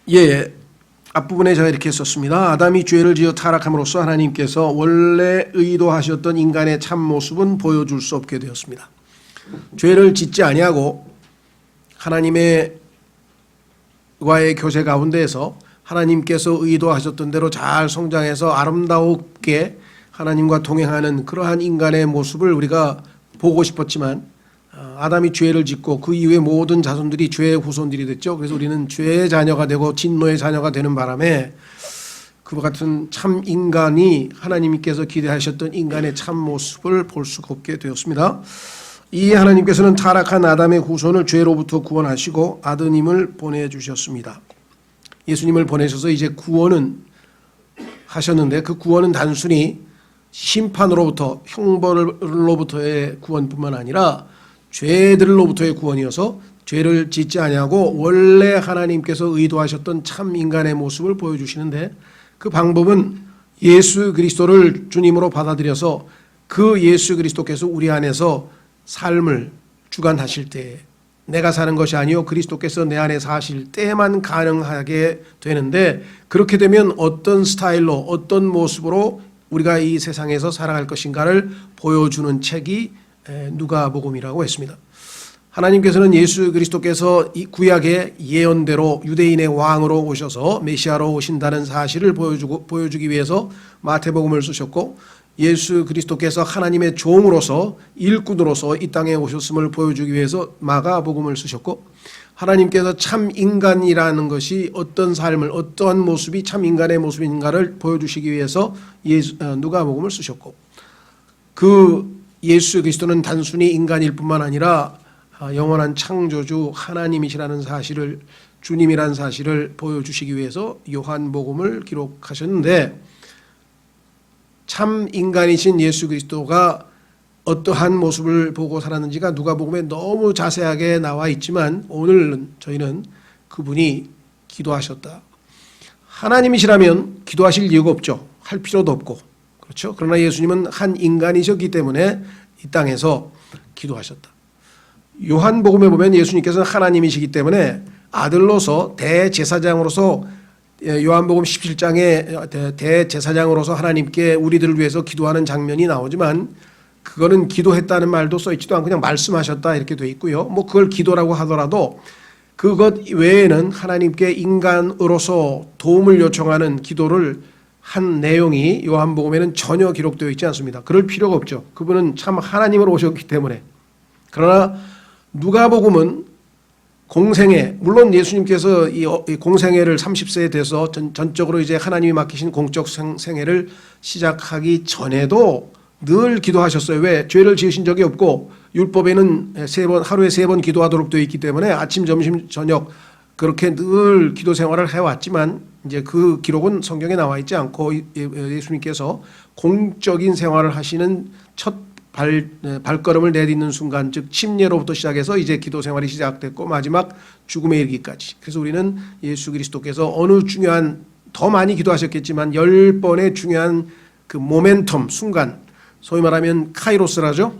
예, 앞부분에 제가 이렇게 썼습니다. 아담이 죄를 지어 타락함으로써 하나님께서 원래 의도하셨던 인간의 참 모습은 보여줄 수 없게 되었습니다. 죄를 짓지 아니하고 하나님의 과의 교제 가운데에서 하나님께서 의도하셨던 대로 잘 성장해서 아름답게 하나님과 동행하는 그러한 인간의 모습을 우리가 보고 싶었지만 아담이 죄를 짓고 그 이후에 모든 자손들이 죄의 후손들이 됐죠. 그래서 우리는 죄의 자녀가 되고 진노의 자녀가 되는 바람에 그와 같은 참 인간이 하나님께서 기대하셨던 인간의 참 모습을 볼 수가 없게 되었습니다. 이 하나님께서는 타락한 아담의 후손을 죄로부터 구원하시고 아드님을 보내주셨습니다. 예수님을 보내셔서 이제 구원은 하셨는데 그 구원은 단순히 심판으로부터 형벌로부터의 구원뿐만 아니라 죄들로부터의 구원이어서 죄를 짓지 아니하고 원래 하나님께서 의도하셨던 참 인간의 모습을 보여주시는데 그 방법은 예수 그리스도를 주님으로 받아들여서 그 예수 그리스도께서 우리 안에서 삶을 주관하실 때 내가 사는 것이 아니요 그리스도께서 내 안에 사실 때만 가능하게 되는데 그렇게 되면 어떤 스타일로 어떤 모습으로 우리가 이 세상에서 살아갈 것인가를 보여주는 책이 누가복음이라고 했습니다. 하나님께서는 예수 그리스도께서 이 구약의 예언대로 유대인의 왕으로 오셔서 메시아로 오신다는 사실을 보여주기 위해서 마태복음을 쓰셨고 예수 그리스도께서 하나님의 종으로서 일꾼으로서 이 땅에 오셨음을 보여주기 위해서 마가복음을 쓰셨고 하나님께서 참 인간이라는 것이 어떤 삶을 어떠한 모습이 참 인간의 모습인가를 보여주시기 위해서 누가복음을 쓰셨고 그 예수 그리스도는 단순히 인간일 뿐만 아니라 영원한 창조주 하나님이시라는 사실을 주님이라는 사실을 보여주시기 위해서 요한복음을 기록하셨는데 참 인간이신 예수 그리스도가 어떠한 모습을 보고 살았는지가 누가복음에 너무 자세하게 나와 있지만 오늘 저희는 그분이 기도하셨다. 하나님이시라면 기도하실 이유가 없죠. 할 필요도 없고 그렇죠. 그러나 예수님은 한 인간이셨기 때문에 이 땅에서 기도하셨다. 요한복음에 보면 예수님께서는 하나님이시기 때문에 아들로서 대제사장으로서 요한복음 17장에 대제사장으로서 하나님께 우리들을 위해서 기도하는 장면이 나오지만 그거는 기도했다는 말도 써있지도 않고 그냥 말씀하셨다 이렇게 돼 있고요. 뭐 그걸 기도라고 하더라도 그것 외에는 하나님께 인간으로서 도움을 요청하는 기도를 한 내용이 요한복음에는 전혀 기록되어 있지 않습니다. 그럴 필요가 없죠. 그분은 참 하나님으로 오셨기 때문에. 그러나 누가복음은 공생애, 물론 예수님께서 이 공생애를 30세에 돼서 전적으로 이제 하나님이 맡기신 공적 생애를 시작하기 전에도 늘 기도하셨어요. 왜? 죄를 지으신 적이 없고 율법에는 하루에 3번 기도하도록 되어 있기 때문에 아침, 점심, 저녁 그렇게 늘 기도 생활을 해왔지만 이제 그 기록은 성경에 나와 있지 않고 예수님께서 공적인 생활을 하시는 첫 발걸음을 내딛는 순간 즉 침례로부터 시작해서 이제 기도 생활이 시작됐고 마지막 죽음에 이르기까지. 그래서 우리는 예수 그리스도께서 어느 중요한 더 많이 기도하셨겠지만 10번의 중요한 그 모멘텀 순간 소위 말하면 카이로스라죠.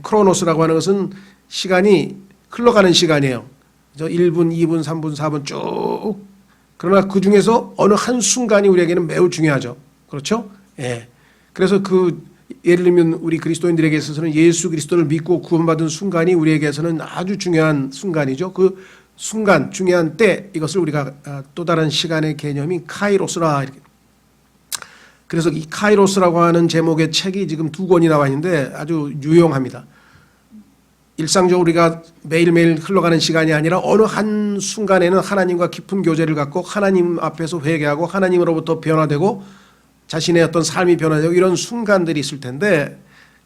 크로노스라고 하는 것은 시간이 흘러가는 시간이에요. 1분, 2분, 3분, 4분 쭉. 그러나 그 중에서 어느 한 순간이 우리에게는 매우 중요하죠. 그렇죠? 예. 그래서 예를 들면 우리 그리스도인들에게 있어서는 예수 그리스도를 믿고 구원받은 순간이 우리에게서는 아주 중요한 순간이죠. 그 순간, 중요한 때 이것을 우리가 또 다른 시간의 개념이 카이로스라 이렇게. 그래서 이 카이로스라고 하는 제목의 책이 지금 2권이 나와 있는데 아주 유용합니다. 일상적으로 우리가 매일매일 흘러가는 시간이 아니라 어느 한 순간에는 하나님과 깊은 교제를 갖고 하나님 앞에서 회개하고 하나님으로부터 변화되고 자신의 어떤 삶이 변화되고 이런 순간들이 있을 텐데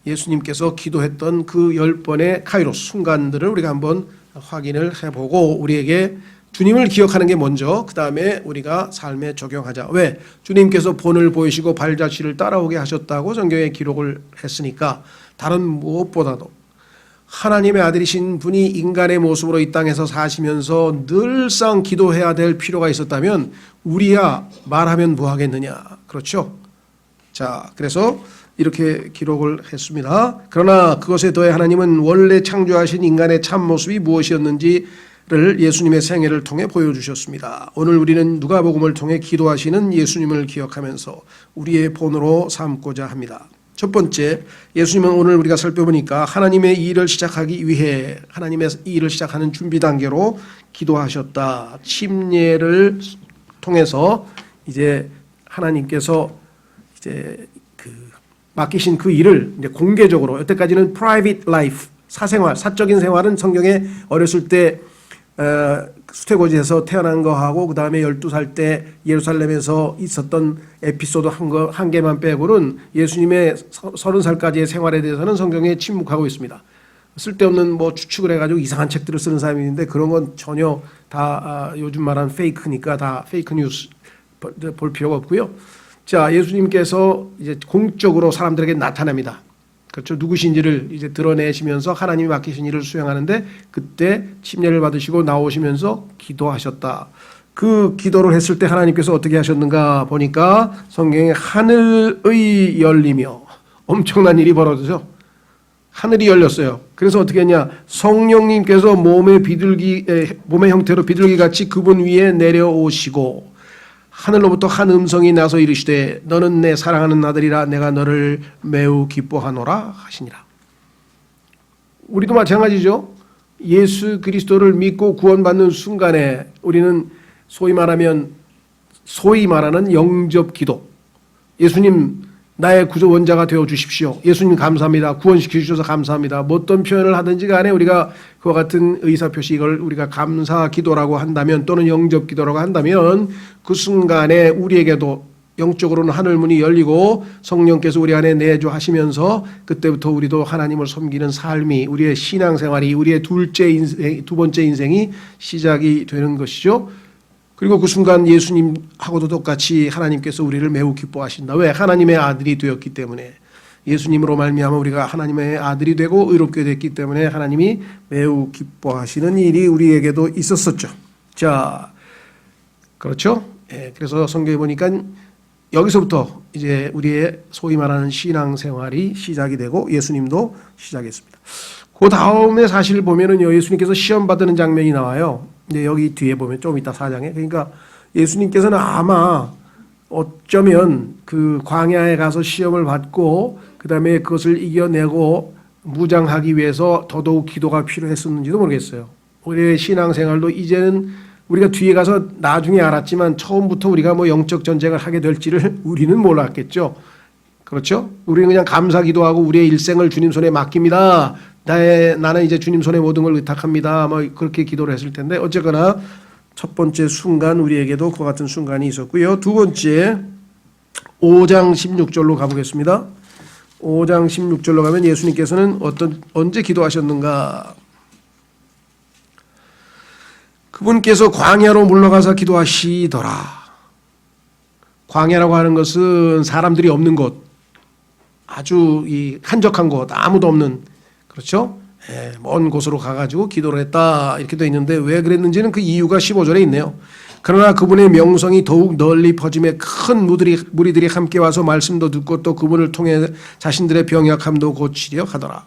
예수님께서 기도했던 그 10번의 카이로스 순간들을 우리가 한번 확인을 해보고 우리에게 주님을 기억하는 게 먼저 그 다음에 우리가 삶에 적용하자. 왜? 주님께서 본을 보이시고 발자취를 따라오게 하셨다고 성경에 기록을 했으니까 다른 무엇보다도 하나님의 아들이신 분이 인간의 모습으로 이 땅에서 사시면서 늘상 기도해야 될 필요가 있었다면 우리야 말하면 뭐 하겠느냐. 그렇죠? 자, 그래서 이렇게 기록을 했습니다. 그러나 그것에 더해 하나님은 원래 창조하신 인간의 참 모습이 무엇이었는지 예수님의 생애를 통해 보여주셨습니다. 오늘 우리는 누가복음을 통해 기도하시는 예수님을 기억하면서 우리의 본으로 삼고자 합니다. 첫 번째, 예수님은 오늘 우리가 살펴보니까 하나님의 일을 시작하기 위해 하나님의 일을 시작하는 준비 단계로 기도하셨다. 침례를 통해서 이제 하나님께서 이제 맡기신 그 일을 이제 공개적으로, 여태까지는 private life, 사생활, 사적인 생활은 성경에 어렸을 때 수태고지에서 태어난 거하고 그 다음에 12살 때 예루살렘에서 있었던 에피소드 한 개만 빼고는 예수님의 30살까지의 생활에 대해서는 성경에 침묵하고 있습니다. 쓸데없는 뭐 추측을 해가지고 이상한 책들을 쓰는 사람이 있는데 그런 건 전혀 다 요즘 말하는 페이크니까 다 페이크 뉴스 볼 필요가 없고요. 자, 예수님께서 이제 공적으로 사람들에게 나타납니다. 그렇죠. 누구신지를 이제 드러내시면서 하나님이 맡기신 일을 수행하는데 그때 침례를 받으시고 나오시면서 기도하셨다. 그 기도를 했을 때 하나님께서 어떻게 하셨는가 보니까 성경에 하늘의 열리며 엄청난 일이 벌어져서 하늘이 열렸어요. 그래서 어떻게 했냐? 성령님께서 몸의 형태로 비둘기 같이 그분 위에 내려오시고 하늘로부터 한 음성이 나서 이르시되 너는 내 사랑하는 아들이라 내가 너를 매우 기뻐하노라 하시니라. 우리도 마찬가지죠. 예수 그리스도를 믿고 구원받는 순간에 우리는 소위 말하는 영접 기도, 예수님 나의 구조 원자가 되어 주십시오. 예수님 감사합니다. 구원시켜 주셔서 감사합니다. 뭐 어떤 표현을 하든지 간에 우리가 그와 같은 의사표시, 이걸 우리가 감사 기도라고 한다면 또는 영접 기도라고 한다면 그 순간에 우리에게도 영적으로는 하늘문이 열리고 성령께서 우리 안에 내주하시면서 그때부터 우리도 하나님을 섬기는 삶이, 우리의 신앙생활이, 우리의 두 번째 인생이 시작이 되는 것이죠. 그리고 그 순간 예수님하고도 똑같이 하나님께서 우리를 매우 기뻐하신다. 왜? 하나님의 아들이 되었기 때문에. 예수님으로 말미암아 우리가 하나님의 아들이 되고 의롭게 됐기 때문에 하나님이 매우 기뻐하시는 일이 우리에게도 있었었죠. 자, 그렇죠? 예, 그래서 성경에 보니까 여기서부터 이제 우리의 소위 말하는 신앙생활이 시작이 되고 예수님도 시작했습니다. 그 다음에 사실 보면은요, 예수님께서 시험 받는 장면이 나와요. 근데 여기 뒤에 보면 좀 이따 4장에, 그러니까 예수님께서는 아마 어쩌면 그 광야에 가서 시험을 받고 그 다음에 그것을 이겨내고 무장하기 위해서 더더욱 기도가 필요했었는지도 모르겠어요. 우리의 신앙생활도 이제는 우리가 뒤에 가서 나중에 알았지만 처음부터 우리가 뭐 영적 전쟁을 하게 될지를 우리는 몰랐겠죠. 그렇죠? 우리는 그냥 감사 기도하고 우리의 일생을 주님 손에 맡깁니다. 나는 이제 주님 손에 모든 걸 의탁합니다. 뭐 그렇게 기도를 했을 텐데 어쨌거나 첫 번째 순간 우리에게도 그와 같은 순간이 있었고요. 두 번째 5장 16절로 가보겠습니다. 5장 16절로 가면 예수님께서는 언제 기도하셨는가? 그분께서 광야로 물러가서 기도하시더라. 광야라고 하는 것은 사람들이 없는 곳, 아주 이 한적한 곳, 아무도 없는, 그렇죠? 먼 곳으로 가가지고 기도를 했다 이렇게 되어 있는데 왜 그랬는지는 그 이유가 15절에 있네요. 그러나 그분의 명성이 더욱 널리 퍼짐에 큰 무리들이 함께 와서 말씀도 듣고 또 그분을 통해 자신들의 병약함도 고치려 하더라.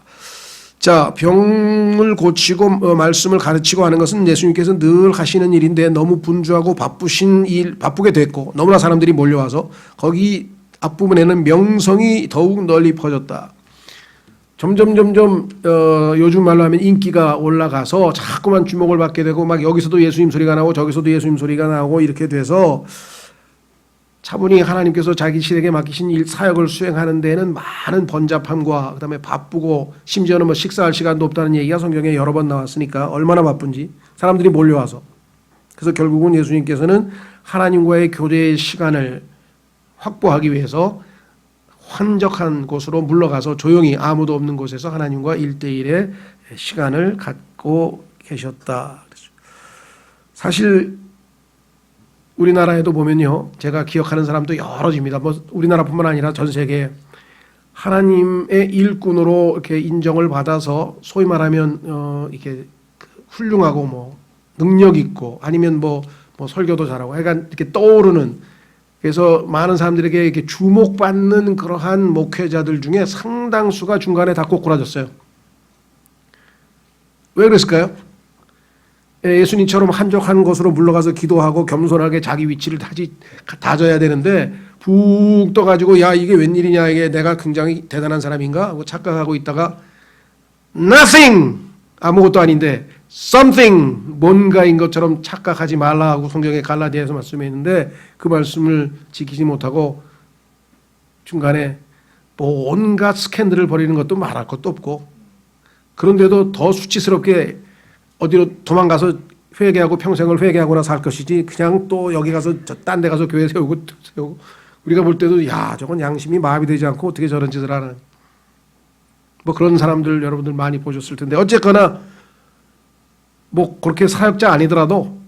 자, 병을 고치고 말씀을 가르치고 하는 것은 예수님께서 늘 하시는 일인데 너무 분주하고 바쁘게 됐고 너무나 사람들이 몰려와서 거기 앞부분에는 명성이 더욱 널리 퍼졌다. 점점 요즘 말로 하면 인기가 올라가서 자꾸만 주목을 받게 되고 막 여기서도 예수님 소리가 나오고 저기서도 예수님 소리가 나오고 이렇게 돼서 차분히 하나님께서 자기 신에게 맡기신 일 사역을 수행하는 데에는 많은 번잡함과 그다음에 바쁘고 심지어는 뭐 식사할 시간도 없다는 얘기가 성경에 여러 번 나왔으니까 얼마나 바쁜지 사람들이 몰려와서 그래서 결국은 예수님께서는 하나님과의 교제의 시간을 확보하기 위해서 한적한 곳으로 물러가서 조용히 아무도 없는 곳에서 하나님과 1대1의 시간을 갖고 계셨다. 사실 우리나라에도 보면요, 제가 기억하는 사람도 여러집니다. 뭐 우리나라뿐만 아니라 전 세계 하나님의 일꾼으로 이렇게 인정을 받아서 소위 말하면 이렇게 훌륭하고 뭐 능력 있고 아니면 뭐 설교도 잘하고 약간 이렇게 떠오르는, 그래서 많은 사람들에게 이렇게 주목받는 그러한 목회자들 중에 상당수가 중간에 다 꼬꾸라졌어요. 왜 그랬을까요? 예수님처럼 한적한 곳으로 물러가서 기도하고 겸손하게 자기 위치를 다져야 되는데 붕 떠가지고 야 이게 웬일이냐 이게 내가 굉장히 대단한 사람인가 하고 착각하고 있다가 nothing 아무것도 아닌데 something 뭔가인 것처럼 착각하지 말라 하고 성경에 갈라디아에서 말씀해 있는데 그 말씀을 지키지 못하고 중간에 뭐 온갖 스캔들을 벌이는 것도 말할 것도 없고 그런데도 더 수치스럽게 어디로 도망가서 회개하고 평생을 회개하거나 살 것이지 그냥 또 여기 가서 딴 데 가서 교회 세우고 우리가 볼 때도 야 저건 양심이 마비되지 않고 어떻게 저런 짓을 하는 뭐 그런 사람들 여러분들 많이 보셨을 텐데 어쨌거나 뭐 그렇게 사역자 아니더라도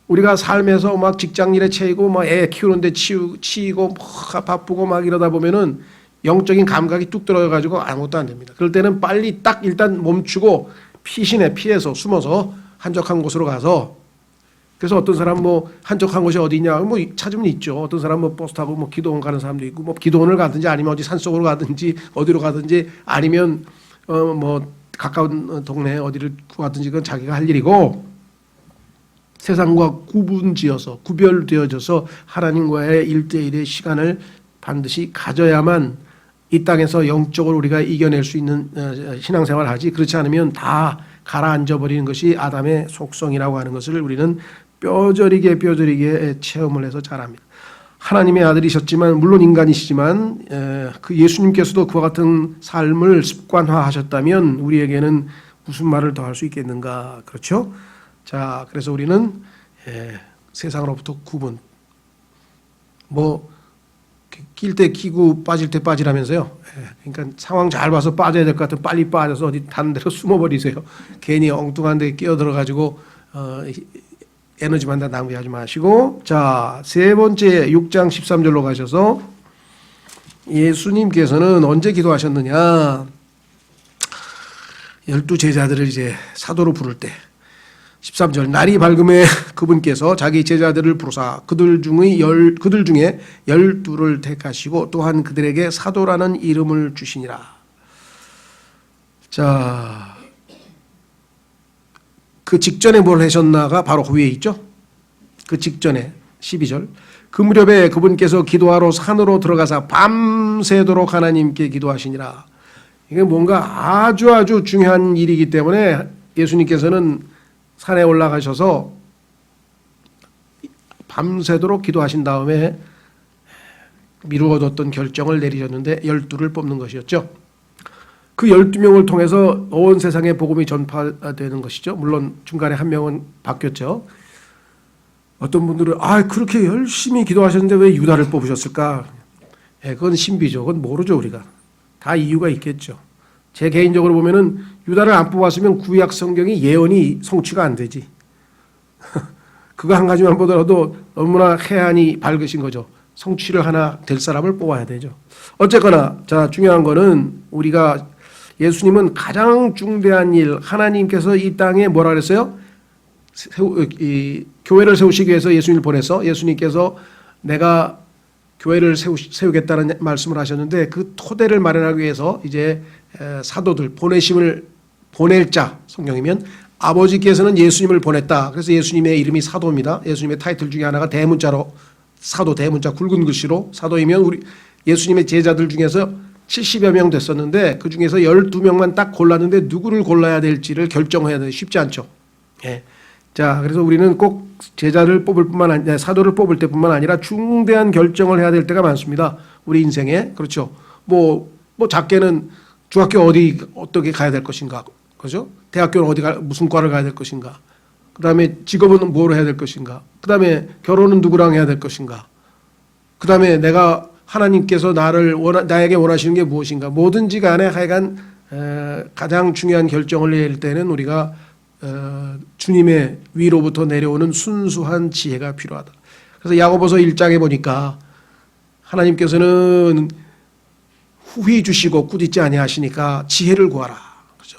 우리가 삶에서 막 직장일에 채이고 막 애 키우는데 치이고 막 바쁘고 막 이러다 보면은 영적인 감각이 뚝 들어가지고 아무것도 안 됩니다. 그럴 때는 빨리 딱 일단 멈추고 피해서 숨어서 한적한 곳으로 가서 그래서 어떤 사람 뭐 한적한 곳이 어디 있냐 뭐 찾으면 있죠. 어떤 사람 뭐 버스 타고 뭐 기도원 가는 사람도 있고 뭐 기도원을 가든지 아니면 어디 산속으로 가든지 어디로 가든지 아니면 뭐 가까운 동네 어디를 가든지 그건 자기가 할 일이고 세상과 구별되어져서 하나님과의 1대1의 시간을 반드시 가져야만 이 땅에서 영적으로 우리가 이겨낼 수 있는 신앙생활을 하지 그렇지 않으면 다 가라앉아 버리는 것이 아담의 속성이라고 하는 것을 우리는 뼈저리게 체험을 해서 잘 압니다. 하나님의 아들이셨지만 물론 인간이시지만 그 예수님께서도 그와 같은 삶을 습관화하셨다면 우리에게는 무슨 말을 더 할 수 있겠는가 그렇죠? 자 그래서 우리는 세상으로부터 구분 뭐 낄 때 끼고 빠질 때 빠지라면서요. 그러니까 상황 잘 봐서 빠져야 될 것 같으면 빨리 빠져서 어디 다른 데로 숨어버리세요. 괜히 엉뚱한 데 끼어들어가지고 에너지만 다 낭비하지 마시고 자, 세 번째 6장 13절로 가셔서 예수님께서는 언제 기도하셨느냐 12제자들을 이제 사도로 부를 때 13절 날이 밝음에 그분께서 자기 제자들을 부르사 그들 중에 12를 택하시고 또한 그들에게 사도라는 이름을 주시니라. 자, 그 직전에 뭘 하셨나가 바로 그 위에 있죠. 그 직전에 12절 그 무렵에 그분께서 기도하러 산으로 들어가사 밤새도록 하나님께 기도하시니라. 이게 뭔가 아주 중요한 일이기 때문에 예수님께서는 산에 올라가셔서 밤새도록 기도하신 다음에 미루어뒀던 결정을 내리셨는데 12를 뽑는 것이었죠. 그 12명을 통해서 온 세상에 복음이 전파되는 것이죠. 물론 중간에 한 명은 바뀌었죠. 어떤 분들은 그렇게 열심히 기도하셨는데 왜 유다를 뽑으셨을까? 그건 신비죠. 그건 모르죠 우리가. 다 이유가 있겠죠. 제 개인적으로 보면은 유다를 안 뽑았으면 구약 성경이 예언이 성취가 안 되지. 그거 한 가지만 보더라도 너무나 해안이 밝으신 거죠. 성취를 하나 될 사람을 뽑아야 되죠. 어쨌거나 자 중요한 거는 우리가 예수님은 가장 중대한 일 하나님께서 이 땅에 뭐라 그랬어요? 교회를 세우시기 위해서 예수님을 보내서 예수님께서 내가 교회를 세우겠다는 말씀을 하셨는데 그 토대를 마련하기 위해서 이제 사도들 보낼 자 성경이면 아버지께서는 예수님을 보냈다. 그래서 예수님의 이름이 사도입니다. 예수님의 타이틀 중에 하나가 대문자로 사도 대문자 굵은 글씨로 사도이면 우리 예수님의 제자들 중에서 70여 명 됐었는데 그 중에서 12명만 딱 골랐는데 누구를 골라야 될지를 결정해야 돼 쉽지 않죠. 예. 자, 그래서 우리는 꼭 제자를 뽑을 뿐만 아니라 사도를 뽑을 때뿐만 아니라 중대한 결정을 해야 될 때가 많습니다. 우리 인생에 그렇죠. 뭐 작게는 중학교 어떻게 가야 될 것인가, 그렇죠? 대학교는 무슨 과를 가야 될 것인가. 그다음에 직업은 뭐로 해야 될 것인가. 그다음에 결혼은 누구랑 해야 될 것인가. 그다음에 내가 하나님께서 나에게 원하시는 게 무엇인가. 뭐든지 간에 하여간 가장 중요한 결정을 내릴 때는 우리가 주님의 위로부터 내려오는 순수한 지혜가 필요하다. 그래서 야고보서 1장에 보니까 하나님께서는 후히 주시고 꾸짖지 아니하시니까 지혜를 구하라. 그렇죠?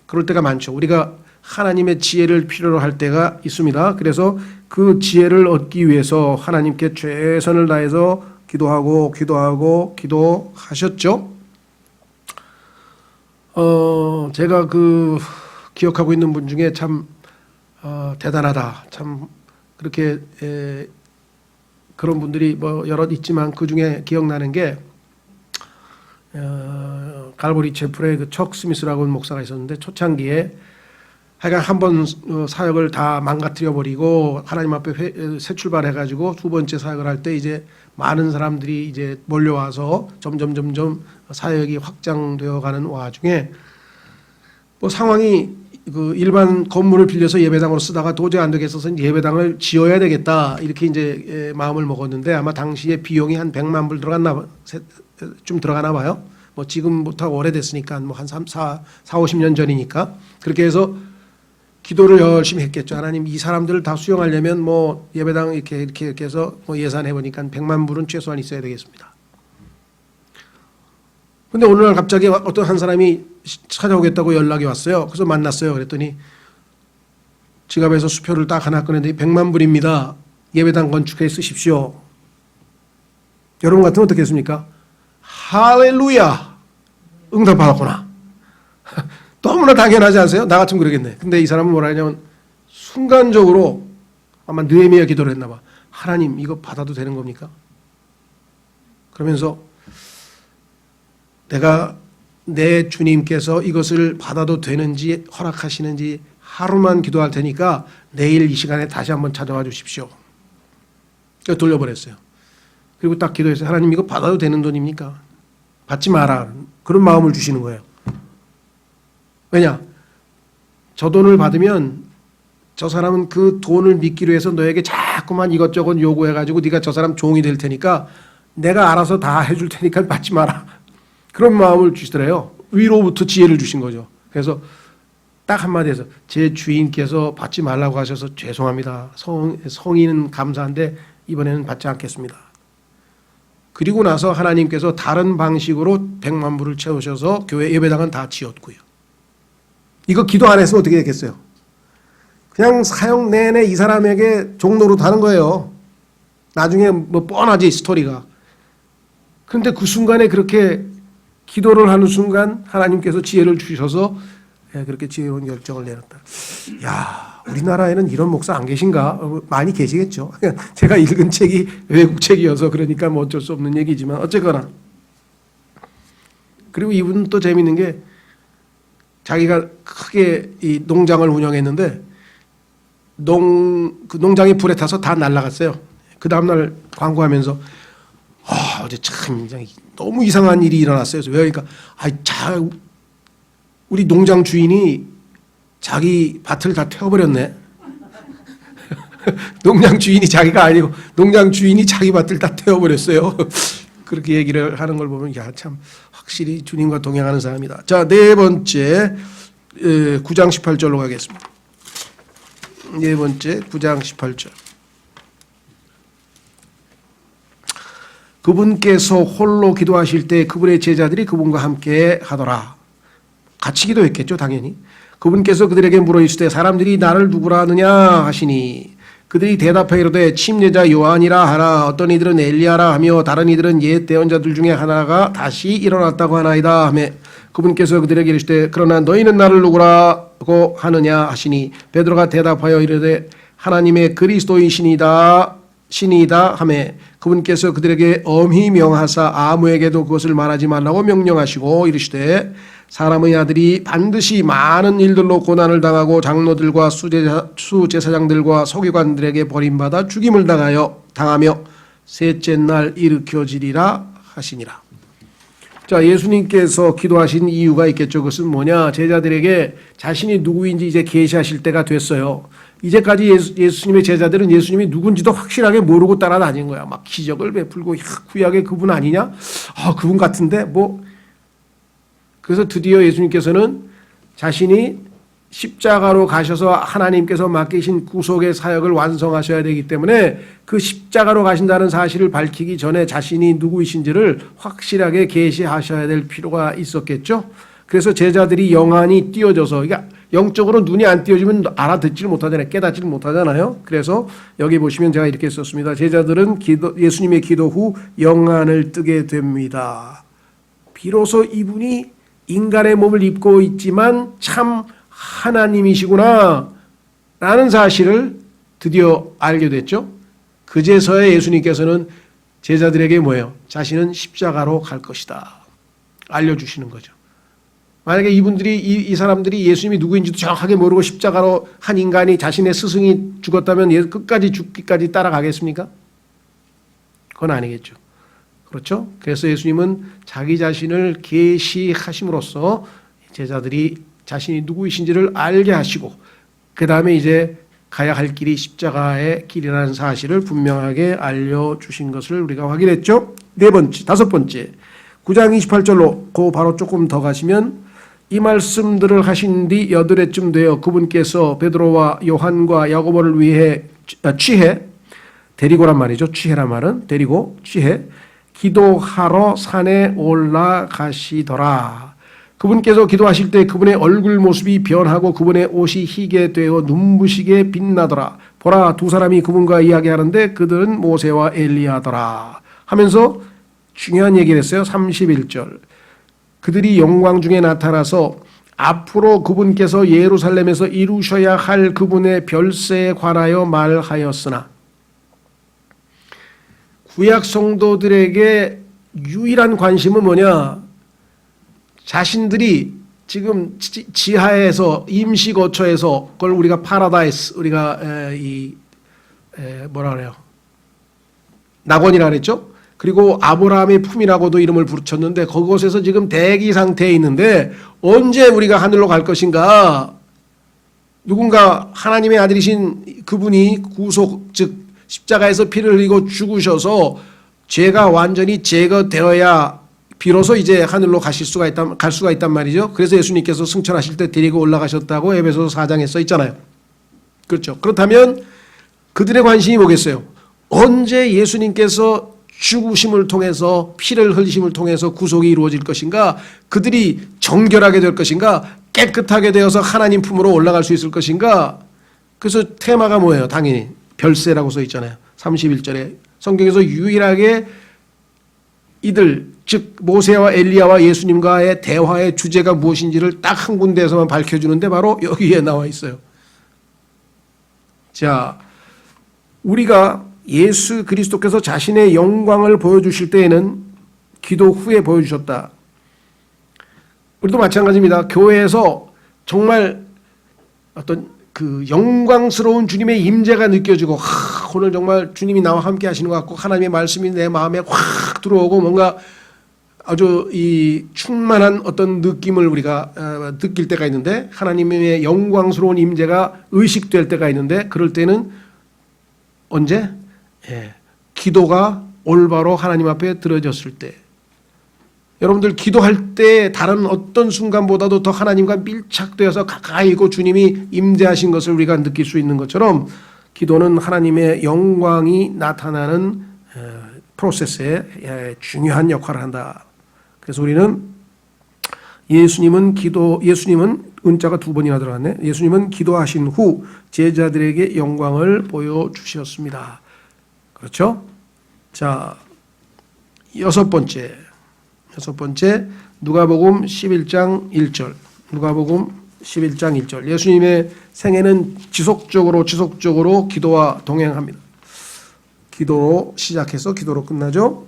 그럴 때가 많죠. 우리가 하나님의 지혜를 필요로 할 때가 있습니다. 그래서 그 지혜를 얻기 위해서 하나님께 최선을 다해서 기도하셨죠. 제가 기억하고 있는 분 중에 참 대단하다. 참 그렇게 그런 분들이 뭐 여럿 있지만 그 중에 기억나는 게 갈보리 채플의 그 척 스미스라고 하는 목사가 있었는데 초창기에 하여간 한번 사역을 다 망가뜨려 버리고 하나님 앞에 새 출발해 가지고 두 번째 사역을 할 때 이제 많은 사람들이 이제 몰려와서 점점 사역이 확장되어 가는 와중에 뭐 상황이 그 일반 건물을 빌려서 예배당으로 쓰다가 도저히 안 되겠어서 예배당을 지어야 되겠다 이렇게 이제 마음을 먹었는데 아마 당시에 비용이 한 100만 불 들어갔나 좀 들어가나 봐요. 뭐 지금부터 오래됐으니까 뭐 한 50년 전이니까 그렇게 해서 기도를 열심히 했겠죠. 하나님 이 사람들을 다 수용하려면 뭐 예배당 이렇게 해서 뭐 예산해 보니까 100만 불은 최소한 있어야 되겠습니다. 근데 어느 날 갑자기 어떤 한 사람이 찾아오겠다고 연락이 왔어요. 그래서 만났어요. 그랬더니 지갑에서 수표를 딱 하나 꺼냈더니 100만 불입니다. 예배당 건축에 쓰십시오. 여러분 같으면 어떻게 했습니까? 할렐루야! 응답받았구나. 너무나 당연하지 않으세요? 나 같으면 그러겠네. 근데 이 사람은 뭐라 하냐면 순간적으로 아마 느헤미야 기도를 했나 봐. 하나님 이거 받아도 되는 겁니까? 그러면서 내가 내 주님께서 이것을 받아도 되는지 허락하시는지 하루만 기도할 테니까 내일 이 시간에 다시 한번 찾아와 주십시오. 돌려버렸어요. 그리고 딱 기도했어요. 하나님 이거 받아도 되는 돈입니까? 받지 마라. 그런 마음을 주시는 거예요. 왜냐? 저 돈을 받으면 저 사람은 그 돈을 믿기로 해서 너에게 자꾸만 이것저것 요구해가지고 네가 저 사람 종이 될 테니까 내가 알아서 다 해줄 테니까 받지 마라. 그런 마음을 주시더래요. 위로부터 지혜를 주신 거죠. 그래서 딱 한마디 해서 제 주인께서 받지 말라고 하셔서 죄송합니다. 성의는 감사한데 이번에는 받지 않겠습니다. 그리고 나서 하나님께서 다른 방식으로 100만 불을 채우셔서 교회 예배당은 다 지었고요. 이거 기도 안 했으면 어떻게 됐겠어요? 그냥 사역 내내 이 사람에게 종로로 다는 거예요. 나중에 뭐 뻔하지 스토리가. 그런데 그 순간에 그렇게 기도를 하는 순간 하나님께서 지혜를 주셔서 그렇게 지혜로운 결정을 내렸다. 야, 우리나라에는 이런 목사 안 계신가? 많이 계시겠죠. 제가 읽은 책이 외국 책이어서 그러니까 뭐 어쩔 수 없는 얘기지만 어쨌거나. 그리고 이분은 또 재밌는 게 자기가 크게 이 농장을 운영했는데 그 농장이 불에 타서 다 날아갔어요. 그 다음날 광고하면서 어제 참 너무 이상한 일이 일어났어요. 그래서 왜? 그러니까 우리 농장 주인이 자기 밭을 다 태워버렸네. 농장 주인이 자기가 아니고 농장 주인이 자기 밭을 다 태워버렸어요. 그렇게 얘기를 하는 걸 보면 야, 참 확실히 주님과 동행하는 사람이다. 자, 네 번째 9장 18절로 가겠습니다. 네 번째 9장 18절. 그분께서 홀로 기도하실 때 그분의 제자들이 그분과 함께 하더라. 같이 기도했겠죠, 당연히. 그분께서 그들에게 물어 이르시되 사람들이 나를 누구라 하느냐 하시니 그들이 대답하여 이르되 침례자 요한이라 하나 어떤 이들은 엘리야라 하며 다른 이들은 옛 대언자들 중에 하나가 다시 일어났다고 하나이다 하며 그분께서 그들에게 이르시되 그러나 너희는 나를 누구라고 하느냐 하시니 베드로가 대답하여 이르되 하나님의 그리스도이시니이다 하며 그분께서 그들에게 엄히 명하사 아무에게도 그것을 말하지 말라고 명령하시고 이르시되 사람의 아들이 반드시 많은 일들로 고난을 당하고 장로들과 수제사장들과 서기관들에게 버림받아 죽임을 당하며 셋째 날 일으켜지리라 하시니라. 자, 예수님께서 기도하신 이유가 있겠죠. 그것은 뭐냐? 제자들에게 자신이 누구인지 이제 계시하실 때가 됐어요. 이제까지 예수님의 제자들은 예수님이 누군지도 확실하게 모르고 따라다닌 거야. 막 기적을 베풀고 구약의 그분 아니냐? 그분 같은데 뭐. 그래서 드디어 예수님께서는 자신이 십자가로 가셔서 하나님께서 맡기신 구속의 사역을 완성하셔야 되기 때문에 그 십자가로 가신다는 사실을 밝히기 전에 자신이 누구이신지를 확실하게 계시하셔야 될 필요가 있었겠죠. 그래서 제자들이 영안이 띄어져서, 그러니까 영적으로 눈이 안 띄어지면 알아듣지를 못하잖아요. 깨닫지를 못하잖아요. 그래서 여기 보시면 제가 이렇게 썼습니다. 제자들은 예수님의 기도 후 영안을 뜨게 됩니다. 비로소 이분이 인간의 몸을 입고 있지만 참 하나님이시구나. 라는 사실을 드디어 알게 됐죠. 그제서야 예수님께서는 제자들에게 뭐예요? 자신은 십자가로 갈 것이다. 알려주시는 거죠. 만약에 이분들이 이 사람들이 예수님이 누구인지도 정확하게 모르고 십자가로 한 인간이 자신의 스승이 죽었다면 끝까지 죽기까지 따라가겠습니까? 그건 아니겠죠. 그렇죠? 그래서 예수님은 자기 자신을 계시하심으로써 제자들이 자신이 누구이신지를 알게 하시고 그 다음에 이제 가야 할 길이 십자가의 길이라는 사실을 분명하게 알려주신 것을 우리가 확인했죠. 다섯 번째 9장 28절로 그 바로 조금 더 가시면 이 말씀들을 하신 뒤 여드레쯤 되어 그분께서 베드로와 요한과 야고보를 위해 취해 데리고란 말이죠. 취해란 말은 데리고 취해 기도하러 산에 올라가시더라. 그분께서 기도하실 때 그분의 얼굴 모습이 변하고 그분의 옷이 희게 되어 눈부시게 빛나더라. 보라 두 사람이 그분과 이야기하는데 그들은 모세와 엘리야더라 하면서 중요한 얘기를 했어요. 31절 그들이 영광 중에 나타나서 앞으로 그분께서 예루살렘에서 이루셔야 할 그분의 별세에 관하여 말하였으나 구약 성도들에게 유일한 관심은 뭐냐? 자신들이 지금 지하에서 임시 거처에서 그걸 우리가 파라다이스 우리가 뭐라 그래요? 낙원이라 그랬죠? 그리고 아브라함의 품이라고도 이름을 붙였는데 그곳에서 지금 대기 상태에 있는데 언제 우리가 하늘로 갈 것인가? 누군가 하나님의 아들이신 그분이 구속 즉 십자가에서 피를 흘리고 죽으셔서 죄가 완전히 제거되어야 비로소 이제 하늘로 갈 수가 있단 말이죠. 그래서 예수님께서 승천하실 때 데리고 올라가셨다고 에베소서 4장에 써 있잖아요. 그렇죠. 그렇다면 그들의 관심이 뭐겠어요? 언제 예수님께서 죽으심을 통해서 피를 흘리심을 통해서 구속이 이루어질 것인가? 그들이 정결하게 될 것인가? 깨끗하게 되어서 하나님 품으로 올라갈 수 있을 것인가? 그래서 테마가 뭐예요? 당연히 별세라고 써 있잖아요. 31절에 성경에서 유일하게 이들 즉 모세와 엘리야와 예수님과의 대화의 주제가 무엇인지를 딱 한 군데에서만 밝혀주는데 바로 여기에 나와 있어요. 자, 우리가 예수 그리스도께서 자신의 영광을 보여주실 때에는 기도 후에 보여주셨다. 우리도 마찬가지입니다. 교회에서 정말 어떤 그 영광스러운 주님의 임재가 느껴지고 오늘 정말 주님이 나와 함께 하시는 것 같고 하나님의 말씀이 내 마음에 확 들어오고 뭔가 아주 이 충만한 어떤 느낌을 우리가 느낄 때가 있는데 하나님의 영광스러운 임재가 의식될 때가 있는데 그럴 때는 언제? 기도가 올바로 하나님 앞에 들어졌을 때 여러분들 기도할 때 다른 어떤 순간보다도 더 하나님과 밀착되어서 가까이 있고 주님이 임재하신 것을 우리가 느낄 수 있는 것처럼 기도는 하나님의 영광이 나타나는 프로세스에 중요한 역할을 한다. 그래서 우리는 예수님은 은자가 두 번이나 들어갔네. 예수님은 기도하신 후 제자들에게 영광을 보여주셨습니다. 그렇죠? 자, 여섯 번째 누가복음 11장 1절. 누가복음 11장 1절. 예수님의 생애는 지속적으로 기도와 동행합니다. 기도로 시작해서 기도로 끝나죠.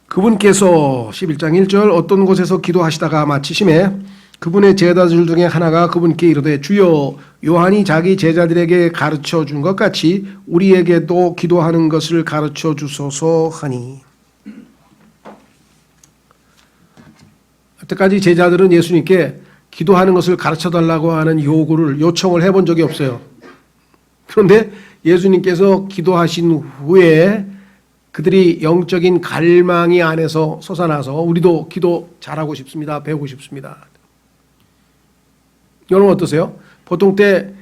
그분께서 11장 1절 어떤 곳에서 기도하시다가 마치심에 그분의 제자들 중에 하나가 그분께 이르되 주여 요한이 자기 제자들에게 가르쳐 준 것 같이 우리에게도 기도하는 것을 가르쳐 주소서 하니. 여태까지 제자들은 예수님께 기도하는 것을 가르쳐 달라고 하는 요청을 해본 적이 없어요. 그런데 예수님께서 기도하신 후에 그들이 영적인 갈망이 안에서 솟아나서 우리도 기도 잘하고 싶습니다. 배우고 싶습니다. 여러분 어떠세요? 보통 때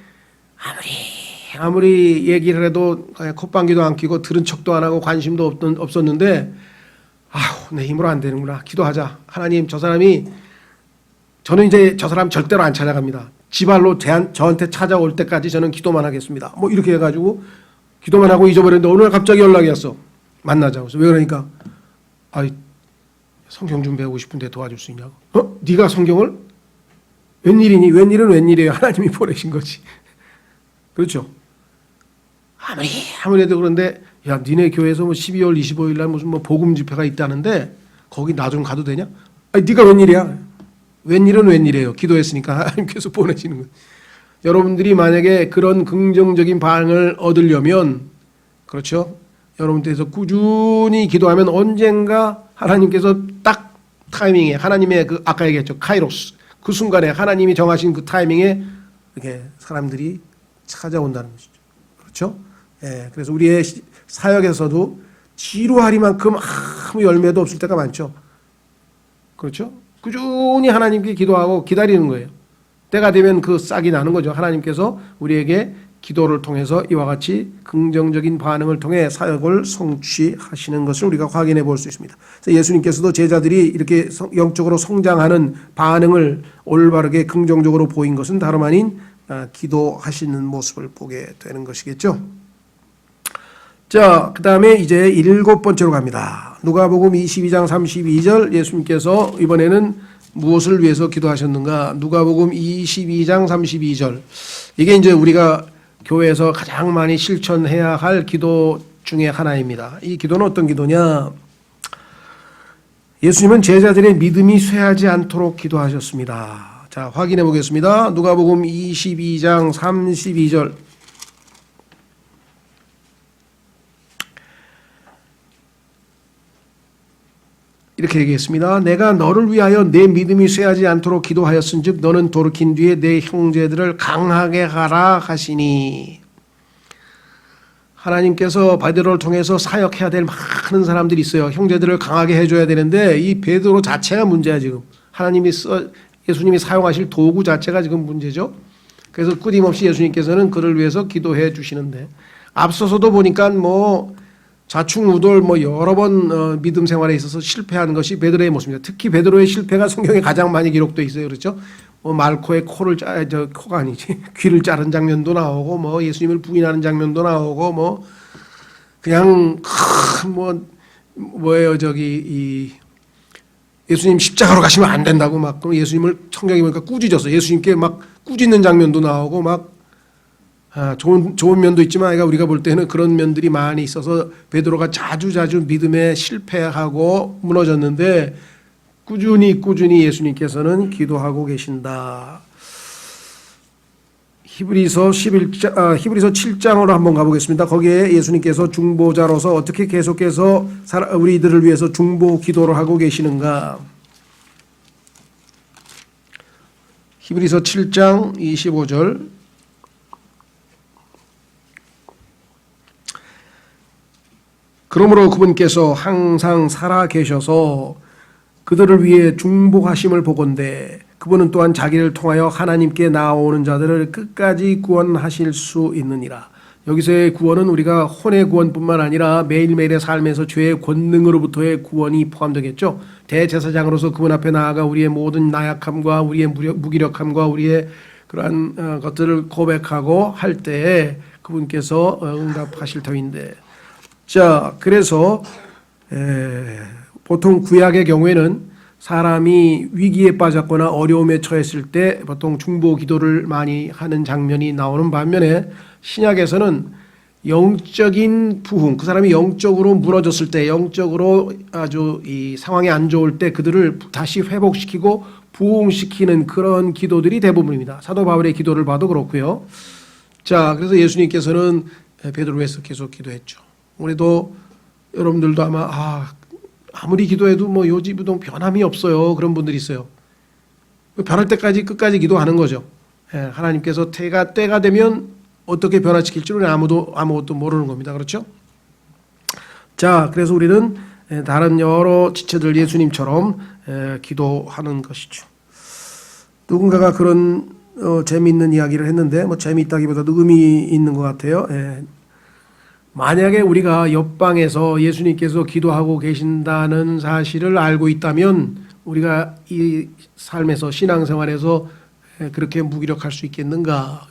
아무리 얘기를 해도 콧방귀도 안 뀌고 들은 척도 안 하고 관심도 없었는데 내 힘으로 안 되는구나. 기도하자. 하나님 저는 이제 저 사람 절대로 안 찾아갑니다. 지발로 저한테 찾아올 때까지 저는 기도만 하겠습니다. 뭐 이렇게 해가지고 기도만 하고 잊어버렸는데 오늘 갑자기 연락이 왔어. 만나자고. 그래서 왜 그러니까 성경 좀 배우고 싶은데 도와줄 수 있냐고. 네가 성경을? 웬일이니? 웬일은 웬일이에요. 하나님이 보내신 거지. 그렇죠? 아무리 해도 그런데 야, 니네 교회에서 뭐 12월 25일 날 무슨 뭐 복음 집회가 있다는데 거기 나 좀 가도 되냐? 아니, 네가 웬일이야? 웬일은 웬일이에요. 기도했으니까 하나님께서 보내시는 거예요. 여러분들이 만약에 그런 긍정적인 반응을 얻으려면, 그렇죠? 여러분들께서 꾸준히 기도하면 언젠가 하나님께서 딱 타이밍에, 하나님의 그 아까 얘기했죠, 카이로스, 그 순간에 하나님이 정하신 그 타이밍에 이렇게 사람들이 찾아온다는 것이죠. 그렇죠? 예, 그래서 우리의 사역에서도 지루하리만큼 아무 열매도 없을 때가 많죠. 그렇죠? 꾸준히 하나님께 기도하고 기다리는 거예요. 때가 되면 그 싹이 나는 거죠. 하나님께서 우리에게 기도를 통해서 이와 같이 긍정적인 반응을 통해 사역을 성취하시는 것을 우리가 확인해 볼 수 있습니다. 그래서 예수님께서도 제자들이 이렇게 영적으로 성장하는 반응을 올바르게 긍정적으로 보인 것은 다름 아닌 기도하시는 모습을 보게 되는 것이겠죠. 자, 그 다음에 이제 7번째로 갑니다. 누가복음 22장 32절, 예수님께서 이번에는 무엇을 위해서 기도하셨는가? 누가복음 22장 32절. 이게 이제 우리가 교회에서 가장 많이 실천해야 할 기도 중에 하나입니다. 이 기도는 어떤 기도냐? 예수님은 제자들의 믿음이 쇠하지 않도록 기도하셨습니다. 자, 확인해 보겠습니다. 누가복음 22장 32절. 이렇게 얘기했습니다. 내가 너를 위하여 내 믿음이 쇠하지 않도록 기도하였은즉 너는 돌이킨 뒤에 내 형제들을 강하게 하라 하시니. 하나님께서 베드로를 통해서 사역해야 될 많은 사람들이 있어요. 형제들을 강하게 해줘야 되는데 이 베드로 자체가 문제야 지금. 예수님이 사용하실 도구 자체가 지금 문제죠. 그래서 끊임없이 예수님께서는 그를 위해서 기도해 주시는데, 앞서서도 보니까 뭐 좌충우돌 여러 번 믿음 생활에 있어서 실패하는 것이 베드로의 모습입니다. 특히 베드로의 실패가 성경에 가장 많이 기록되어 있어요. 그렇죠? 말코의 코가 아니지, 귀를 자른 장면도 나오고, 예수님을 부인하는 장면도 나오고, 그냥 예수님 십자가로 가시면 안 된다고 그럼 예수님을 성경에 보니까 꾸짖었어요. 예수님께 막 꾸짖는 장면도 나오고 좋은 면도 있지만 우리가 볼 때는 그런 면들이 많이 있어서 베드로가 자주 믿음에 실패하고 무너졌는데 꾸준히 예수님께서는 기도하고 계신다. 히브리서 7장으로 한번 가보겠습니다. 거기에 예수님께서 중보자로서 어떻게 계속해서 우리들을 위해서 중보 기도를 하고 계시는가. 히브리서 7장 25절. 그러므로 그분께서 항상 살아 계셔서 그들을 위해 중보하심을 보건대 그분은 또한 자기를 통하여 하나님께 나아오는 자들을 끝까지 구원하실 수 있느니라. 여기서의 구원은 우리가 혼의 구원뿐만 아니라 매일매일의 삶에서 죄의 권능으로부터의 구원이 포함되겠죠. 대제사장으로서 그분 앞에 나아가 우리의 모든 나약함과 우리의 무기력함과 우리의 그러한 것들을 고백하고 할 때에 그분께서 응답하실 터인데, 자, 그래서 보통 구약의 경우에는 사람이 위기에 빠졌거나 어려움에 처했을 때 보통 중보 기도를 많이 하는 장면이 나오는 반면에 신약에서는 영적인 부흥, 그 사람이 영적으로 무너졌을 때, 영적으로 아주 이 상황이 안 좋을 때 그들을 다시 회복시키고 부흥시키는 그런 기도들이 대부분입니다. 사도 바울의 기도를 봐도 그렇고요. 자, 그래서 예수님께서는 베드로를 위해서 계속 기도했죠. 우리도 여러분들도 아무리 기도해도 요지부동 변함이 없어요. 그런 분들이 있어요. 변할 때까지 끝까지 기도하는 거죠. 하나님께서 때가 되면 어떻게 변화시킬지 우리는 아무것도 모르는 겁니다. 그렇죠? 자, 그래서 우리는 다른 여러 지체들 예수님처럼 기도하는 것이죠. 누군가가 그런 재미있는 이야기를 했는데 재미있다기보다도 의미 있는 것 같아요. 만약에 우리가 옆방에서 예수님께서 기도하고 계신다는 사실을 알고 있다면 우리가 이 삶에서 신앙생활에서 그렇게 무기력할 수 있겠는가?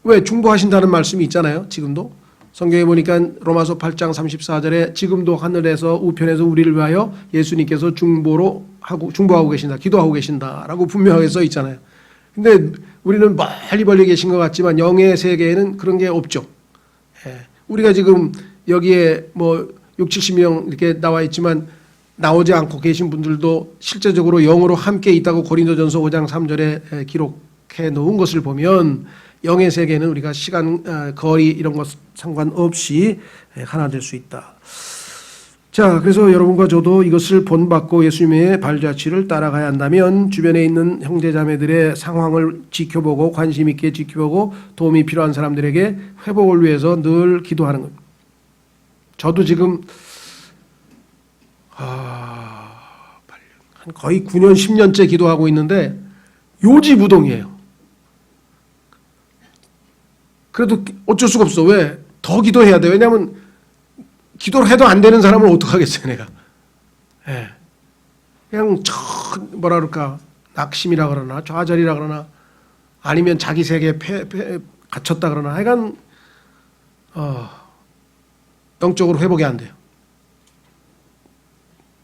왜 중보하신다는 말씀이 있잖아요. 지금도 성경에 보니까 로마서 8장 34절에 지금도 하늘에서 우편에서 우리를 위하여 예수님께서 중보하고 계신다, 기도하고 계신다라고 분명하게 써 있잖아요. 근데 우리는 멀리 계신 것 같지만 영의 세계에는 그런 게 없죠. 우리가 지금 여기에 뭐 6, 70명 이렇게 나와 있지만 나오지 않고 계신 분들도 실제적으로 영으로 함께 있다고 고린도전서 5장 3절에 기록해 놓은 것을 보면 영의 세계는 우리가 시간, 거리 이런 것 상관없이 하나 될 수 있다. 자, 그래서 여러분과 저도 이것을 본받고 예수님의 발자취를 따라가야 한다면 주변에 있는 형제자매들의 상황을 지켜보고 관심 있게 지켜보고 도움이 필요한 사람들에게 회복을 위해서 늘 기도하는 겁니다. 저도 지금 한 거의 9년, 10년째 기도하고 있는데 요지부동이에요. 그래도 어쩔 수가 없어. 왜? 더 기도해야 돼. 왜냐하면 기도를 해도 안 되는 사람은 어떡하겠어요, 내가. 그냥 뭐라 그럴까, 낙심이라 그러나 좌절이라 그러나 아니면 자기 세계에 갇혔다 그러나 하여간 영적으로 회복이 안 돼요.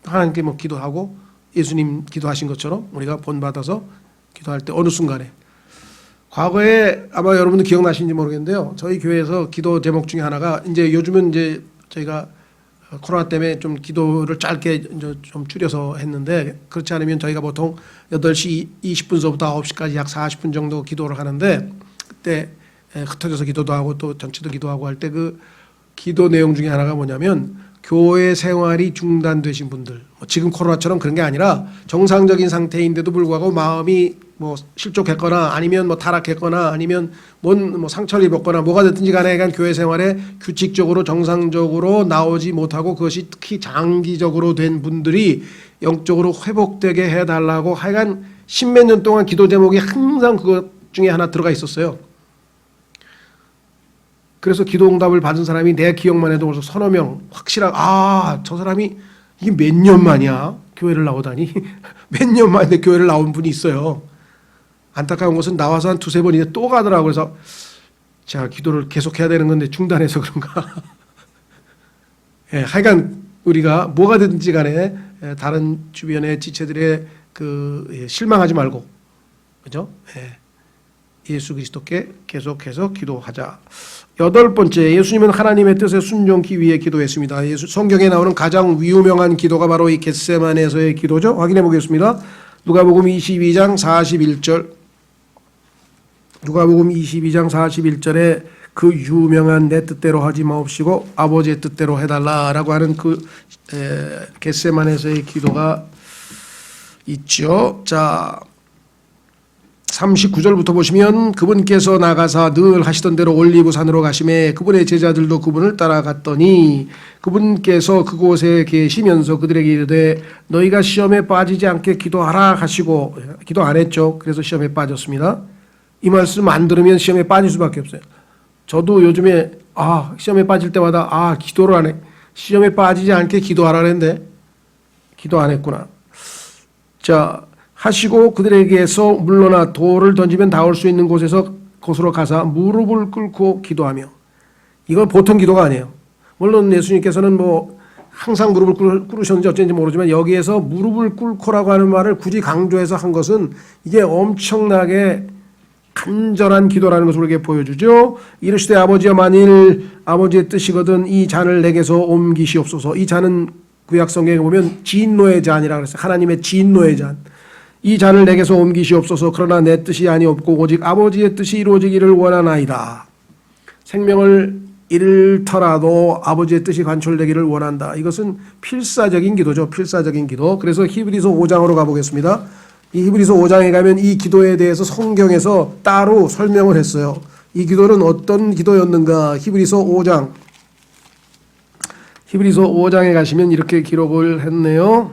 하나님께 뭐 기도하고 예수님 기도하신 것처럼 우리가 본받아서 기도할 때 어느 순간에 과거에 아마 여러분도 기억나시는지 모르겠는데요. 저희 교회에서 기도 제목 중에 하나가 이제 요즘은 이제 저희가 코로나 때문에 좀 기도를 짧게 이제 좀 줄여서 했는데 그렇지 않으면 저희가 보통 8시 20분서부터 9시까지 약 40분 정도 기도를 하는데 그때 흩어져서 기도도 하고 또 전체도 기도하고 할 때 그 기도 내용 중에 하나가 뭐냐면 교회 생활이 중단되신 분들, 지금 코로나처럼 그런 게 아니라 정상적인 상태인데도 불구하고 마음이 뭐 실족했거나 아니면 뭐 타락했거나 아니면 뭐 상처를 입었거나 뭐가 됐든지 간에 약간 교회 생활에 규칙적으로 정상적으로 나오지 못하고 그것이 특히 장기적으로 된 분들이 영적으로 회복되게 해달라고 하여간 10몇 년 동안 기도 제목이 항상 그것 중에 하나 들어가 있었어요. 그래서 기도 응답을 받은 사람이 내 기억만 해도 벌써 서너 명 확실하게 저 사람이 이게 몇 년 만이야 교회를 나오다니 몇 년 만에 교회를 나온 분이 있어요. 안타까운 것은 나와서 한 두세 번이나 또 가더라고요. 그래서 자, 기도를 계속 해야 되는 건데 중단해서 그런가. 하여간 우리가 뭐가 됐든지 간에 다른 주변의 지체들의 실망하지 말고, 그죠? 예수 그리스도께 계속해서 기도하자. 8번째, 예수님은 하나님의 뜻에 순종하기 위해 기도했습니다. 성경에 나오는 가장 유명한 기도가 바로 이 겟세마네에서의 기도죠. 확인해 보겠습니다. 누가복음 22장 41절. 누가복음 22장 41절에 그 유명한 내 뜻대로 하지 마옵시고 아버지의 뜻대로 해달라라고 하는 겟세마네에서의 기도가 있죠. 자, 39절부터 보시면 그분께서 나가사 늘 하시던 대로 올리브산으로 가시매 그분의 제자들도 그분을 따라갔더니 그분께서 그곳에 계시면서 그들에게 이르되 너희가 시험에 빠지지 않게 기도하라 하시고, 기도 안 했죠. 그래서 시험에 빠졌습니다. 이 말씀 안 들으면 시험에 빠질 수밖에 없어요. 저도 요즘에 시험에 빠질 때마다 기도를 안 해. 시험에 빠지지 않게 기도하라 했는데 기도 안 했구나. 자, 하시고 그들에게서 물러나 돌을 던지면 닿을 수 있는 곳으로 가사 무릎을 꿇고 기도하며. 이건 보통 기도가 아니에요. 물론 예수님께서는 뭐 항상 무릎을 꿇으셨는지 어쩐지 모르지만 여기에서 무릎을 꿇고라고 하는 말을 굳이 강조해서 한 것은 이게 엄청나게 간절한 기도라는 것을 우리에게 보여주죠. 이르시되 아버지여 만일 아버지의 뜻이거든 이 잔을 내게서 옮기시옵소서. 이 잔은 구약 성경에 보면 진노의 잔이라고 그랬어요. 하나님의 진노의 잔. 이 잔을 내게서 옮기시옵소서. 그러나 내 뜻이 아니옵고 오직 아버지의 뜻이 이루어지기를 원하나이다. 생명을 잃더라도 아버지의 뜻이 관철되기를 원한다. 이것은 필사적인 기도죠. 필사적인 기도. 그래서 히브리서 5장으로 가보겠습니다. 이 히브리서 5장에 가면 이 기도에 대해서 성경에서 따로 설명을 했어요. 이 기도는 어떤 기도였는가. 히브리서 5장에 가시면 이렇게 기록을 했네요.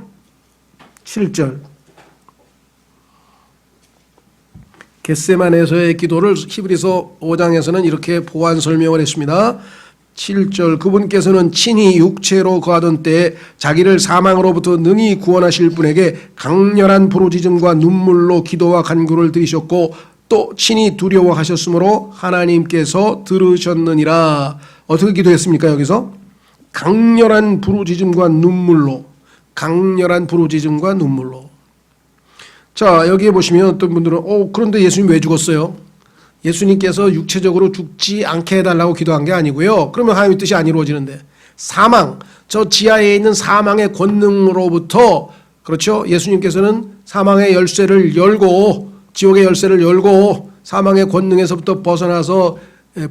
7절. 겟세마네에서의 기도를 히브리서 5장에서는 이렇게 보완 설명을 했습니다. 7절. 그분께서는 친히 육체로 거하던 때에 자기를 사망으로부터 능히 구원하실 분에게 강렬한 부르짖음과 눈물로 기도와 간구를 드리셨고 또 친히 두려워하셨으므로 하나님께서 들으셨느니라. 어떻게 기도했습니까? 여기서 강렬한 부르짖음과 눈물로, 강렬한 부르짖음과 눈물로. 자, 여기에 보시면 어떤 분들은 그런데 예수님 왜 죽었어요? 예수님께서 육체적으로 죽지 않게 해달라고 기도한 게 아니고요. 그러면 하나님의 뜻이 안 이루어지는데, 사망, 저 지하에 있는 사망의 권능으로부터, 그렇죠? 예수님께서는 사망의 열쇠를 열고, 지옥의 열쇠를 열고 사망의 권능에서부터 벗어나서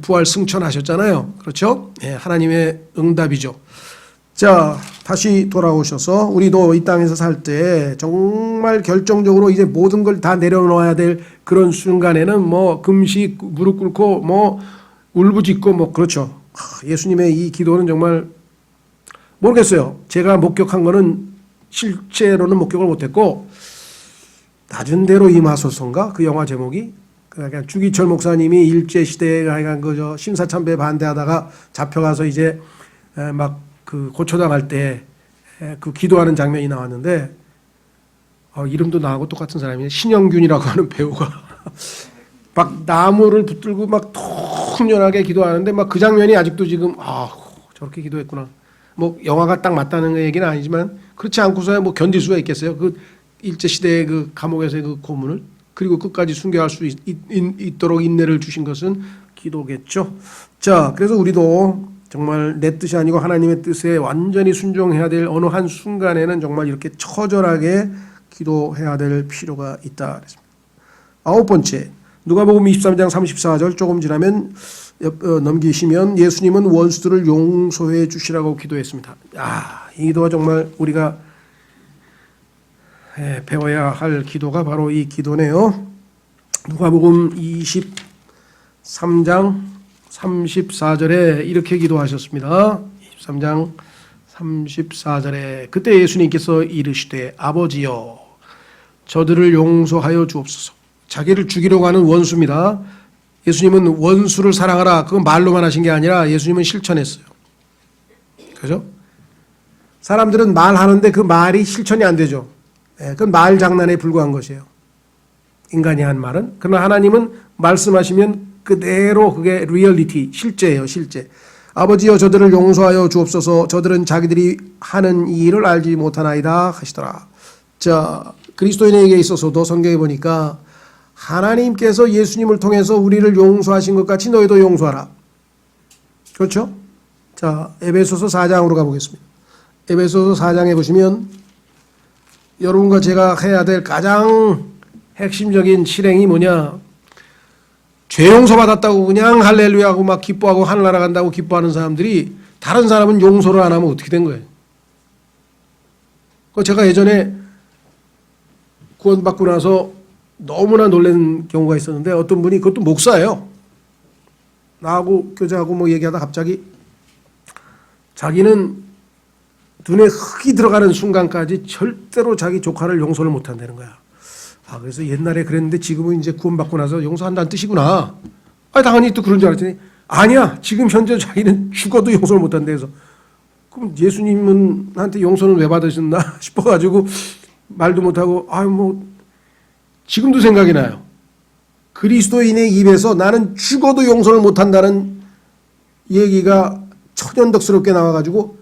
부활 승천하셨잖아요. 그렇죠? 하나님의 응답이죠. 자, 다시 돌아오셔서 우리도 이 땅에서 살 때 정말 결정적으로 이제 모든 걸 다 내려놓아야 될 그런 순간에는 뭐 금식, 무릎 꿇고 뭐 울부짖고 뭐 그렇죠. 예수님의 이 기도는 정말 모르겠어요. 제가 목격한 거는 실제로는 목격을 못했고, 낮은 대로 임하소서인가 그 영화 제목이, 그러니까 주기철 목사님이 일제시대에 하여간 그저 심사참배 반대하다가 잡혀가서 이제 막 그 고초당할 때 그 기도하는 장면이 나왔는데, 이름도 나하고 똑같은 사람이네. 신영균이라고 하는 배우가 막 나무를 붙들고 막 통렬하게 기도하는데 막 그 장면이 아직도 지금 저렇게 기도했구나. 뭐 영화가 딱 맞다는 얘기는 아니지만 그렇지 않고서야 뭐 견딜 수가 있겠어요. 그 일제시대의 그 감옥에서의 그 고문을, 그리고 끝까지 순교할 수 있도록 인내를 주신 것은 기도겠죠. 자, 그래서 우리도 정말 내 뜻이 아니고 하나님의 뜻에 완전히 순종해야 될 어느 한 순간에는 정말 이렇게 처절하게 기도해야 될 필요가 있다. 아홉 번째, 누가복음 23장 34절 조금 지나면 넘기시면 예수님은 원수들을 용서해 주시라고 기도했습니다. 이 기도가 정말 우리가 배워야 할 기도가 바로 이 기도네요. 누가복음 23장 34절에 이렇게 기도하셨습니다. 23장 34절에 그때 예수님께서 이르시되 아버지여 저들을 용서하여 주옵소서. 자기를 죽이려고 하는 원수입니다. 예수님은 원수를 사랑하라, 그건 말로만 하신 게 아니라 예수님은 실천했어요. 그죠? 사람들은 말하는데 그 말이 실천이 안 되죠. 그건 말 장난에 불과한 것이에요. 인간이 한 말은. 그러나 하나님은 말씀하시면 그대로 그게 리얼리티, 실제예요. 실제. 아버지여 저들을 용서하여 주옵소서. 저들은 자기들이 하는 일을 알지 못하나이다 하시더라. 자, 그리스도인에게 있어서도 성경에 보니까 하나님께서 예수님을 통해서 우리를 용서하신 것 같이 너희도 용서하라. 그렇죠? 자, 에베소서 4장으로 가보겠습니다. 에베소서 4장에 보시면 여러분과 제가 해야 될 가장 핵심적인 실행이 뭐냐? 죄 용서받았다고 그냥 할렐루야하고 막 기뻐하고 하늘나라 간다고 기뻐하는 사람들이 다른 사람은 용서를 안 하면 어떻게 된 거예요? 제가 예전에 구원받고 나서 너무나 놀란 경우가 있었는데, 어떤 분이, 그것도 목사예요. 나하고 교제하고 뭐 얘기하다 갑자기 자기는 눈에 흙이 들어가는 순간까지 절대로 자기 조카를 용서를 못 한다는 거야. 그래서 옛날에 그랬는데 지금은 이제 구원받고 나서 용서한다는 뜻이구나. 당연히 또 그런 줄 알았더니 아니야. 지금 현재 자기는 죽어도 용서를 못 한다 해서, 그럼 예수님은 한테 용서는 왜 받으셨나 싶어가지고 말도 못하고 뭐 지금도 생각이 나요. 그리스도인의 입에서 나는 죽어도 용서를 못 한다는 얘기가 천연덕스럽게 나와가지고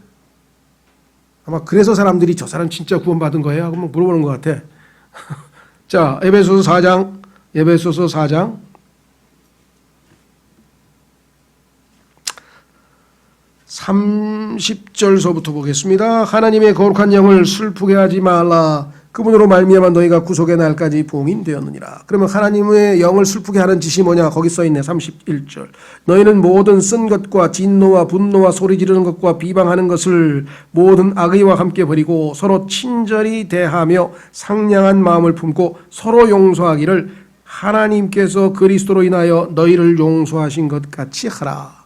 아마 그래서 사람들이 저 사람 진짜 구원받은 거예요? 하고 물어보는 것 같아. 자, 에베소서 4장 30절서부터 보겠습니다. 하나님의 거룩한 영을 슬프게 하지 말라. 그분으로 말미암아 너희가 구속의 날까지 봉인되었느니라. 그러면 하나님의 영을 슬프게 하는 짓이 뭐냐? 거기 써있네. 31절. 너희는 모든 쓴 것과 진노와 분노와 소리 지르는 것과 비방하는 것을 모든 악의와 함께 버리고 서로 친절히 대하며 상냥한 마음을 품고 서로 용서하기를 하나님께서 그리스도로 인하여 너희를 용서하신 것 같이 하라.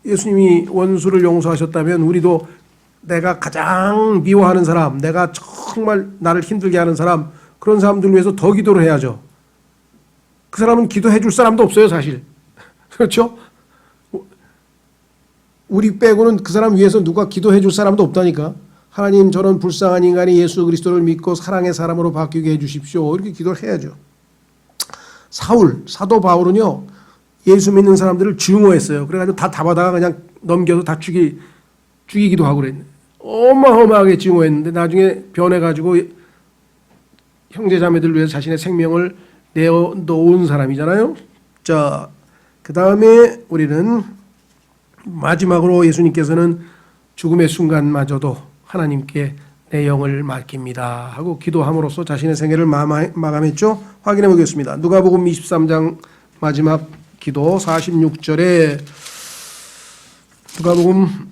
예수님이 원수를 용서하셨다면 우리도 내가 가장 미워하는 사람, 내가 정말 나를 힘들게 하는 사람, 그런 사람들 위해서 더 기도를 해야죠. 그 사람은 기도해 줄 사람도 없어요, 사실. 그렇죠? 우리 빼고는 그 사람 위해서 누가 기도해 줄 사람도 없다니까. 하나님, 저런 불쌍한 인간이 예수 그리스도를 믿고 사랑의 사람으로 바뀌게 해 주십시오. 이렇게 기도를 해야죠. 사도 바울은요, 예수 믿는 사람들을 증오했어요. 그래가지고 다 잡아다가 그냥 넘겨서 다 죽이기도 하고 그랬네. 어마어마하게 증오했는데 나중에 변해가지고 형제 자매들을 위해서 자신의 생명을 내어놓은 사람이잖아요. 자, 그 다음에 우리는 마지막으로 예수님께서는 죽음의 순간마저도 하나님께 내 영을 맡깁니다 하고 기도함으로써 자신의 생애를 마감했죠. 확인해 보겠습니다. 누가복음 23장 마지막 기도 46절에 누가복음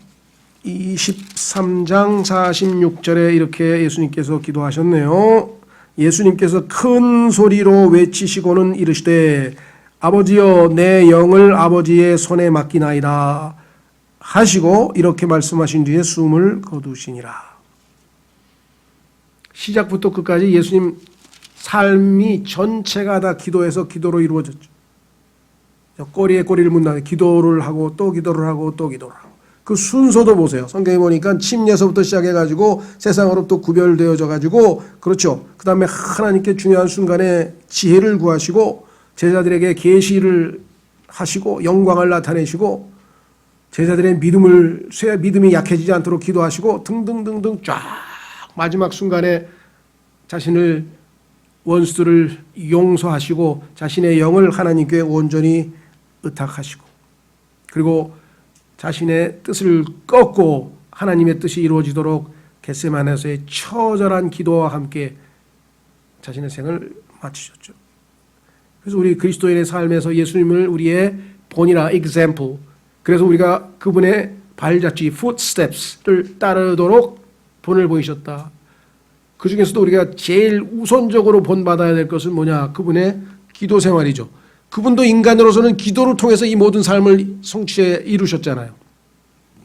23장 46절에 이렇게 예수님께서 기도하셨네요. 예수님께서 큰 소리로 외치시고는 이르시되 아버지여 내 영을 아버지의 손에 맡기나이다 하시고 이렇게 말씀하신 뒤에 숨을 거두시니라. 시작부터 끝까지 예수님 삶이 전체가 다 기도로 이루어졌죠. 꼬리에 꼬리를 문다는 기도를 하고 또 기도를 하고 또 기도를 하고 그 순서도 보세요. 성경에 보니까 침례서부터 시작해가지고 세상으로부터 구별되어져 가지고 그렇죠. 그 다음에 하나님께 중요한 순간에 지혜를 구하시고 제자들에게 계시를 하시고 영광을 나타내시고 제자들의 믿음이 약해지지 않도록 기도하시고 등등등등 쫙 마지막 순간에 자신을 원수들을 용서하시고 자신의 영을 하나님께 온전히 의탁하시고 그리고 자신의 뜻을 꺾고 하나님의 뜻이 이루어지도록 겟세마네에서의 처절한 기도와 함께 자신의 생을 마치셨죠. 그래서 우리 그리스도인의 삶에서 예수님을 우리의 본이라 example, 그래서 우리가 그분의 발자취 footsteps를 따르도록 본을 보이셨다. 그 중에서도 우리가 제일 우선적으로 본받아야 될 것은 뭐냐? 그분의 기도 생활이죠. 그분도 인간으로서는 기도를 통해서 이 모든 삶을 성취해 이루셨잖아요.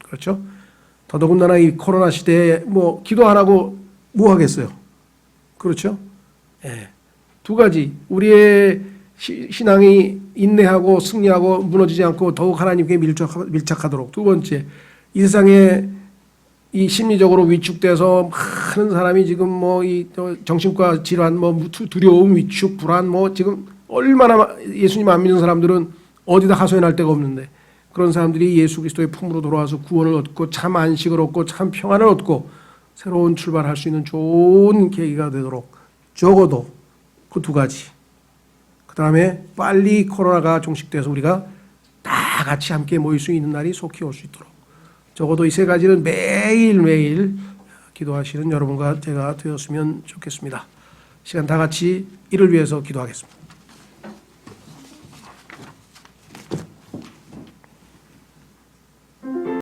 그렇죠? 더더군다나 이 코로나 시대에 뭐 기도 안 하고 뭐 하겠어요? 그렇죠? 예. 두 가지. 우리의 신앙이 인내하고 승리하고 무너지지 않고 더욱 하나님께 밀착하도록. 두 번째, 이 세상에 이 심리적으로 위축돼서 많은 사람이 지금 뭐 이 정신과 질환, 뭐 두려움, 위축, 불안, 뭐 지금 얼마나 예수님 안 믿는 사람들은 어디다 하소연할 데가 없는데 그런 사람들이 예수 그리스도의 품으로 돌아와서 구원을 얻고 참 안식을 얻고 참 평안을 얻고 새로운 출발할 수 있는 좋은 계기가 되도록 적어도 그 두 가지. 그 다음에 빨리 코로나가 종식돼서 우리가 다 같이 함께 모일 수 있는 날이 속히 올 수 있도록 적어도 이 세 가지는 매일매일 기도하시는 여러분과 제가 되었으면 좋겠습니다. 시간 다 같이 이를 위해서 기도하겠습니다.